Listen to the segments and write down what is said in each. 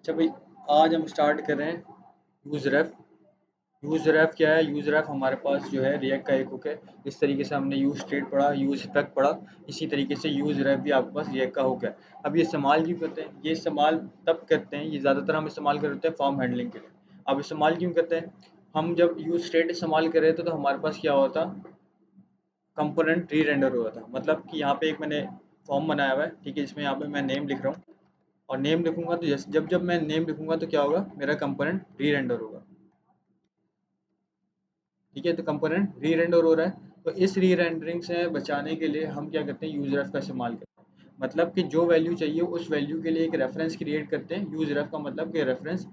अच्छा भाई, आज हम स्टार्ट कर रहे हैं यूज रेफ। यूज रेफ क्या है? यूज रेफ हमारे पास जो है रिएक्ट का एक हुक है। इस तरीके से हमने यूज स्टेट पढ़ा, यूज इफेक्ट पढ़ा, इसी तरीके से यूज रेफ भी आपके पास रिएक्ट का हुक है। अब ये इस्तेमाल क्यों करते हैं? ये इस्तेमाल तब करते हैं, ये ज़्यादातर हम इस्तेमाल करते हैं फॉर्म हैंडलिंग के लिए। अब इस्तेमाल क्यों करते हैं? हम जब यूज स्टेट इस्तेमाल कर रहे थे तो हमारे पास क्या होता, कंपोनेंट री रेंडर हुआ था। मतलब कि यहाँ पे एक मैंने फॉर्म बनाया हुआ है, ठीक है, जिसमें यहाँ पे मैं नेम लिख रहा हूँ, और नेम लिखूंगा तो जब जब मैं नेम लिखूंगा तो क्या होगा, मेरा कंपोनेंट री रेंडर होगा। ठीक है, तो कंपोनेंट री रेंडर हो रहा है, तो इस री रेंडरिंग से बचाने के लिए हम क्या करते हैं, यूज रेफ का इस्तेमाल करते हैं। मतलब कि जो वैल्यू चाहिए उस वैल्यू के लिए एक रेफरेंस क्रिएट करते हैं। यूज रेफ का मतलब कि रेफरेंस,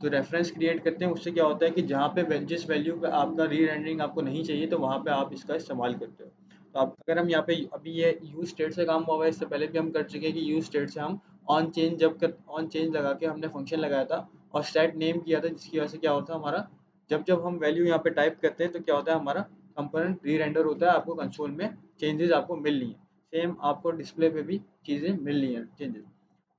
तो रेफरेंस क्रिएट करते हैं। उससे क्या होता है कि जहाँ पे जिस वैल्यू पे आपका री रेंडरिंग आपको नहीं चाहिए तो वहाँ पे आप इसका इस्तेमाल करते हो। तो अब अगर हम यहाँ पे अभी ये यूज स्टेट से काम हुआ है, इससे पहले भी हम कर चुके हैं कि यूज स्टेट से हम ऑन चेंज ऑन चेंज लगा के हमने फंक्शन लगाया था और स्टैट नेम किया था, जिसकी वजह से क्या होता है हमारा, जब जब हम वैल्यू यहाँ पे टाइप करते हैं तो क्या होता है, हमारा कंपोनेंट री रेंडर होता है, आपको कंसोल में चेंजेस आपको मिल रही है। सेम आपको डिस्प्ले पे भी चीज़ें मिल रही हैं, चेंजेस।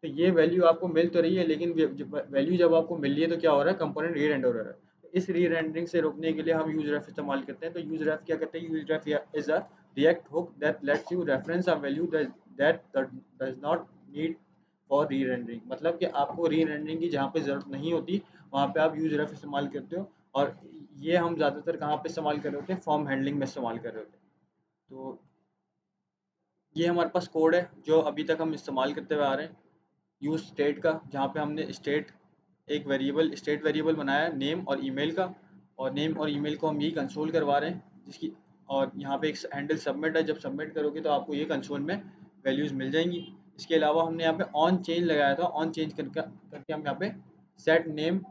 तो ये वैल्यू आपको मिल तो रही है, लेकिन वैल्यू जब आपको मिल रही है तो क्या हो रहा है, कंपोनेंट री रेंडर हो रहा है। तो इस री रेंडरिंग से रोकने के लिए हम यूज रेफ इस्तेमाल करते हैं। तो यूज रेफ क्या करते हैं, use ref is a react hook that let's you reference a value that does not need for री रेंडरिंग। मतलब कि आपको री रेंडरिंग की जहाँ पे ज़रूरत नहीं होती वहाँ पे आप यूज रेफ इस्तेमाल करते हो। और ये हम ज़्यादातर कहाँ पे इस्तेमाल कर रहे होते हैं, फॉर्म हैंडलिंग में इस्तेमाल कर रहे होते हैं। तो ये हमारे पास कोड है जो अभी तक हम इस्तेमाल करते हुए आ रहे हैं, यूज स्टेट का, जहाँ पे हमने स्टेट एक वेरिएबल, स्टेट वेरिएबल बनाया है नेम और ईमेल का, और नेम और ईमेल को हम यही कंसोल करवा रहे हैं, जिसकी, और यहाँ पे एक हैंडल सबमिट है। जब सबमिट करोगे तो आपको ये कंसोल में वैल्यूज़ मिल जाएंगी। इसके अलावा हमने यहाँ पे ऑन चेंज लगाया था, ऑन चेंज करके हम यहाँ पे set name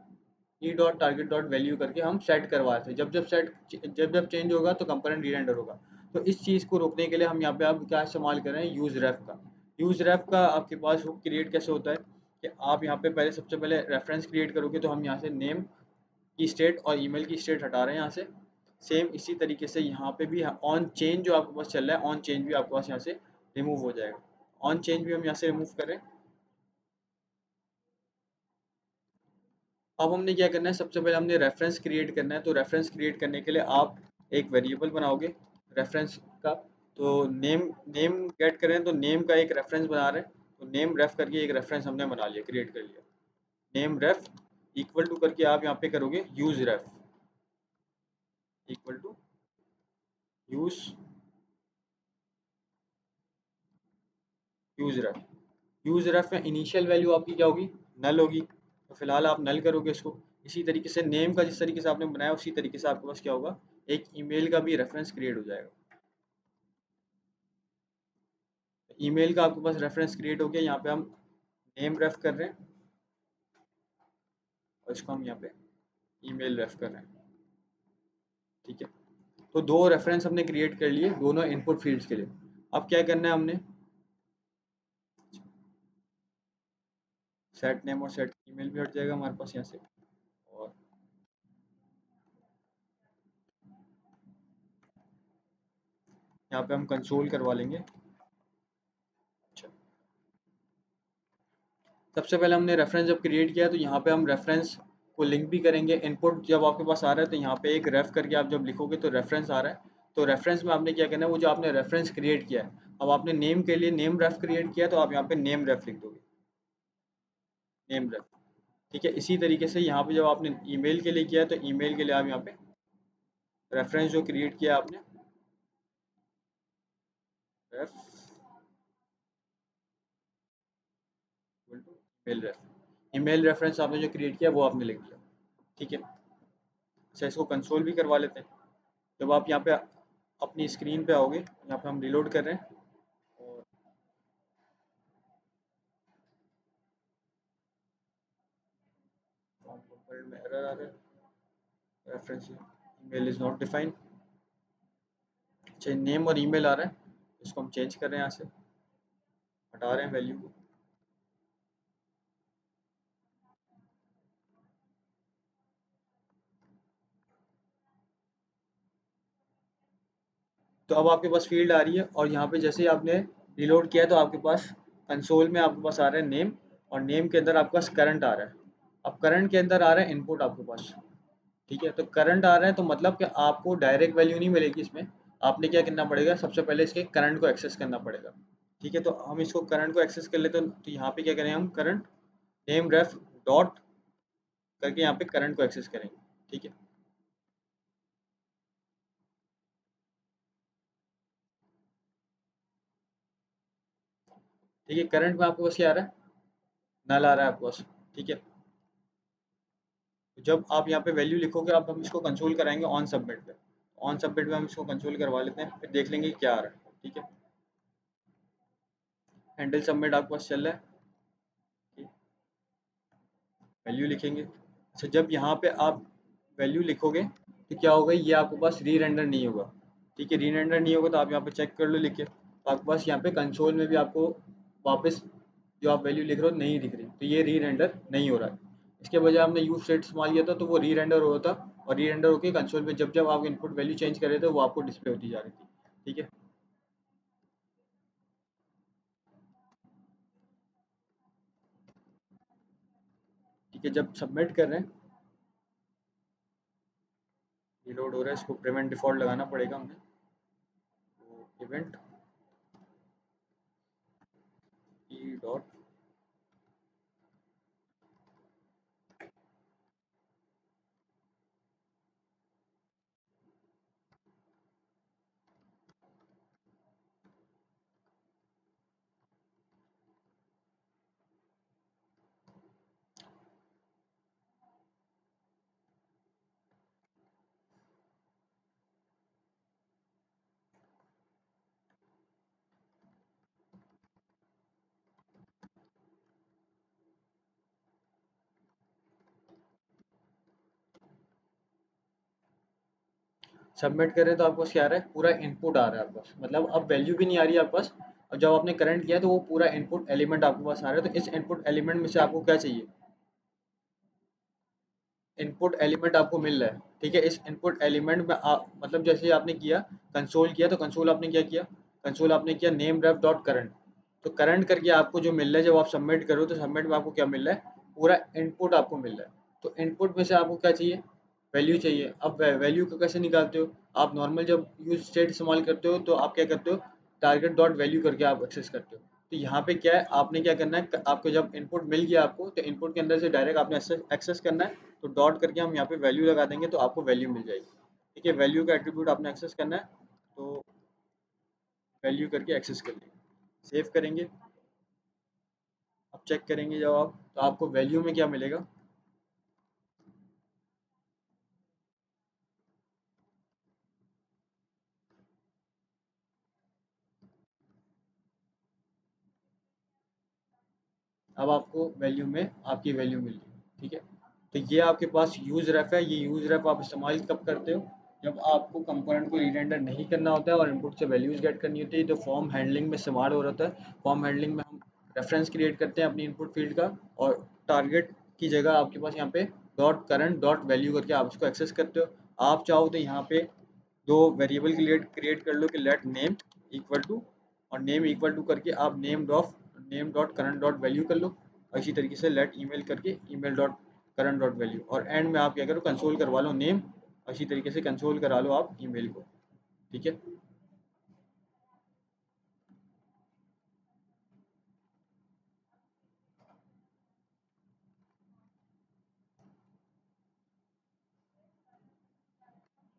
E dot target dot value करके हम सेट करवा रहे थे। जब जब चेंज होगा तो कंपोनेंट री रेंडर होगा। तो इस चीज़ को रोकने के लिए हम यहाँ पे अब क्या इस्तेमाल कर रहे हैं, यूज रेफ का। यूज रेफ का आपके पास हुक क्रिएट कैसे होता है कि आप यहाँ पे पहले, सबसे पहले रेफरेंस क्रिएट करोगे तो हम यहाँ से नेम की स्टेट और ईमेल की स्टेट हटा रहे हैं यहाँ से। सेम इसी तरीके से यहाँ पे भी ऑन चेंज जो आपके पास चल रहा है, ऑन चेंज भी आपके पास यहाँ से रिमूव हो जाएगा। ऑन चेंज भी हम यहाँ से रिमूव करें। अब हमने क्या करना है, सबसे पहले हमने रेफरेंस क्रिएट करना है। तो रेफरेंस क्रिएट करने के लिए आप एक वेरिएबल बनाओगे रेफरेंस का। तो नेम नेम गेट करें तो नेम का एक रेफरेंस बना रहे हैं, तो नेम रेफ करके एक रेफरेंस हमने बना लिया, क्रिएट कर लिया। नेम रेफ इक्वल टू करके आप यहाँ पे करोगे use ref equal to use use ref. Use ref में इनिशियल वैल्यू आपकी क्या होगी, नल होगी। तो फिलहाल आप नल करोगे इसको। इसी तरीके से नेम का जिस तरीके से आपने बनाया उसी तरीके से आपके पास क्या होगा, एक ईमेल का भी रेफरेंस क्रिएट हो जाएगा। ईमेल का आपके पास रेफरेंस क्रिएट हो गया। यहाँ पे हम नेम रेफ कर रहे हैं और इसको हम यहाँ पे ईमेल रेफ कर रहे हैं। ठीक है, तो दो रेफरेंस हमने क्रिएट कर लिए दोनों इनपुट फील्ड्स के लिए। अब क्या करना है हमने, सेट नेम और सेट ईमेल भी हट जाएगा हमारे पास यहाँ से। और यहाँ पे हम कंसोल करवा लेंगे। अच्छा, सबसे पहले हमने रेफरेंस जब क्रिएट किया तो यहाँ पे हम रेफरेंस को लिंक भी करेंगे। इनपुट जब आपके पास आ रहा है तो यहाँ पे एक रेफ करके आप जब लिखोगे तो रेफरेंस आ रहा है। तो रेफरेंस में आपने क्या करना है, वो जो आपने रेफरेंस क्रिएट किया है, अब आपने नेम के लिए नेम रेफ क्रिएट किया तो आप यहाँ पे नेम रेफ लिख दोगे, नेम रेफ। ठीक है, इसी तरीके से यहाँ पे जब आपने ईमेल के लिए किया है तो ईमेल के लिए आप यहाँ पे रेफरेंस जो क्रिएट किया आपने, रेफ ईमेल रेफ, ईमेल रेफरेंस आपने जो क्रिएट किया वो आपने लिख दिया। ठीक है, अच्छा, इसको कंसोल भी करवा लेते हैं। जब आप यहाँ पे अपनी स्क्रीन पे आओगे, यहाँ पे हम रिलोड कर रहे हैं और फॉर्म कंपोनेंट में एरर आ रहा है, reference email is not defined. अच्छा, नेम और ईमेल आ रहा है, इसको हम चेंज कर रहे हैं, यहाँ से हटा रहे हैं वैल्यू को। तो अब आपके पास फील्ड आ रही है और यहाँ पे जैसे ही आपने रिलोड किया तो आपके पास कंसोल में आपके पास आ रहा है नेम, और नेम के अंदर आपके पास करंट आ रहा है। अब करंट के अंदर आ रहा है इनपुट आपके पास, ठीक है, तो करंट आ रहा है तो मतलब कि आपको डायरेक्ट वैल्यू नहीं मिलेगी इसमें, आपने क्या करना पड़ेगा, सबसे पहले इसके करंट को एक्सेस करना पड़ेगा, ठीक है। तो हम इसको करंट को एक्सेस कर लेते हैं, तो यहाँ पे क्या करें हम, करंट नेम रेफ डॉट करके यहाँ पे करंट को एक्सेस करेंगे, ठीक है। ठीक है, करंट में आपके पास क्या आ रहा है, नल आ रहा है आपके पास, ठीक है। तो जब आप यहाँ पे वैल्यू लिखोगे, आप हम इसको कंसोल कराएंगे ऑन सबमिट पे, ऑन सबमिट पे हम इसको कंसोल करवा लेते हैं, फिर देख लेंगे कि क्या आ रहा है, ठीक है। हैंडल सबमिट आपके पास चल रहा है, वैल्यू लिखेंगे। अच्छा, जब यहाँ पे आप वैल्यू लिखोगे तो क्या होगा, ये आपके पास री रेंडर नहीं होगा, ठीक है। री रेंडर नहीं होगा तो आप यहाँ पे चेक कर लो लिख के, तो आपके पास यहाँ पे कंसोल में भी आपको वापस जो आप वैल्यू लिख रहे हो नहीं दिख रही, तो ये री रेंडर नहीं हो रहा है। इसके बजाय हमने यूज स्टेट इस्तेमाल किया था, तो वो री रेंडर हो था, और री रेंडर होकर कंसोल में जब जब आप इनपुट वैल्यू चेंज कर रहे थे वो आपको डिस्प्ले होती जा रही थी, ठीक है। ठीक है, जब सबमिट कर रहे हैं, रिलोड हो रहा है, इसको प्रिवेंट डिफॉल्ट लगाना पड़ेगा हमें, तो इवेंट ई डॉट, सबमिट करें तो आपके पास क्या आ रहा है, पूरा इनपुट आ रहा है आपके पास, मतलब अब वैल्यू भी नहीं आ रही है आपके पास, और जब आपने करंट किया तो वो पूरा इनपुट एलिमेंट आपके पास आ रहा है। तो इस इनपुट एलिमेंट में से आपको क्या चाहिए, इनपुट एलिमेंट आपको मिल रहा है, ठीक है। इस इनपुट एलिमेंट में आप मतलब जैसे आपने किया, कंसोल किया, तो कंसोल आपने क्या किया, कंसोल आपने किया नेम रेफ डॉट करंट, तो करंट करके आपको जो मिल रहा है, जब आप सबमिट करो तो सबमिट में आपको क्या मिल रहा है, पूरा इनपुट आपको मिल रहा है। तो इनपुट में से आपको क्या चाहिए, वैल्यू चाहिए। अब वैल्यू को कैसे निकालते हो, आप नॉर्मल जब यूज स्टेट इस्तेमाल करते हो तो आप क्या करते हो, टारगेट डॉट वैल्यू करके आप एक्सेस करते हो। तो यहाँ पे क्या है, आपने क्या करना है, आपको जब इनपुट मिल गया आपको, तो इनपुट के अंदर से डायरेक्ट आपने एक्सेस करना है, तो डॉट करके हम यहाँ पे वैल्यू लगा देंगे तो आपको वैल्यू मिल जाएगी, ठीक है। वैल्यू का एट्रीब्यूट आपने एक्सेस करना है, तो वैल्यू करके एक्सेस कर लेंगे, सेव करेंगे। अब चेक करेंगे जब आप, तो आपको वैल्यू में क्या मिलेगा, अब आपको वैल्यू में आपकी वैल्यू मिल गई, ठीक है। तो ये आपके पास यूज रेफ है, ये यूज रेफ आप इस्तेमाल कब करते हो, जब आपको कंपोनेंट को रीरेंडर नहीं करना होता है और इनपुट से वैल्यूज गेट करनी होती है, तो फॉर्म हैंडलिंग में इस्तेमाल हो रहा है। फॉर्म हैंडलिंग में हम रेफरेंस क्रिएट करते हैं अपनी इनपुट फील्ड का, और टारगेट की जगह आपके पास यहाँ पे डॉट करंट डॉट वैल्यू करके आप उसको एक्सेस करते हो। आप चाहो तो यहाँ पे दो वेरिएबल क्रिएट क्रिएट कर लो कि लेट नेम इक्वल टू, और नेम इक्वल टू करके आप name dot current dot value कर लो, और इसी तरीके से लेट ईमेल करके email dot current dot value, और एंड में आप क्या करो, कंसोल करवा लो नेम, और इसी तरीके से कंसोल करा लो आप ईमेल को, ठीक है।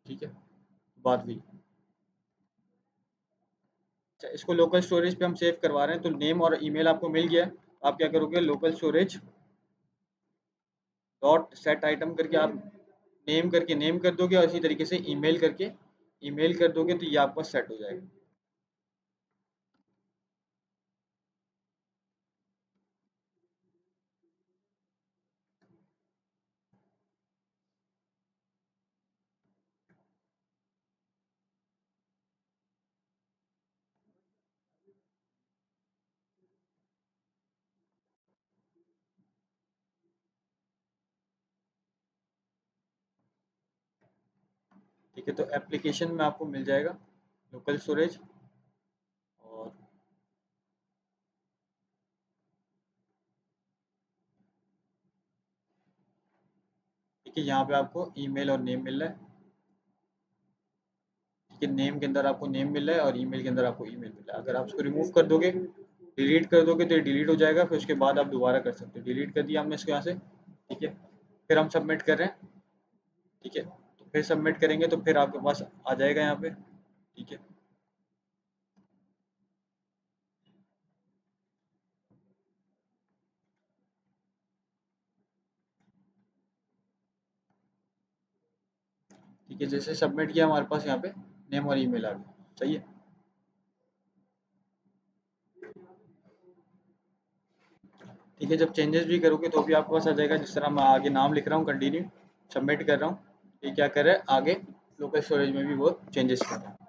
ठीक है, बात हुई। अच्छा, इसको लोकल स्टोरेज पे हम सेव करवा रहे हैं, तो नेम और ईमेल आपको मिल गया है। आप क्या करोगे, local storage dot set item करके आप नेम करके नेम कर दोगे, और इसी तरीके से ईमेल करके ईमेल कर दोगे, तो ये आपका सेट हो जाएगा। ठीक है, तो एप्लीकेशन में आपको मिल जाएगा लोकल स्टोरेज, और ठीक है, यहाँ पे आपको ईमेल और नेम मिल रहा है। ठीक है, नेम के अंदर आपको नेम मिल रहा है और ईमेल के अंदर आपको ईमेल मिल रहा है। अगर आप इसको रिमूव कर दोगे, डिलीट कर दोगे तो ये डिलीट हो जाएगा, फिर उसके बाद आप दोबारा कर सकते हो। डिलीट कर दिया हमने इसको यहाँ से। ठीक है, फिर हम सबमिट कर रहे हैं। ठीक है, तो फिर सबमिट करेंगे तो फिर आपके पास आ जाएगा यहाँ पे। ठीक है, ठीक है, जैसे सबमिट किया हमारे पास यहाँ पे नेम और ईमेल आ गया। सही है। ठीक है, जब चेंजेस भी करोगे तो भी आपके पास आ जाएगा। जिस तरह मैं आगे नाम लिख रहा हूँ, कंटिन्यू सबमिट कर रहा हूँ, ये क्या कर रहा है आगे लोकल स्टोरेज में भी वो चेंजेस कर रहा है।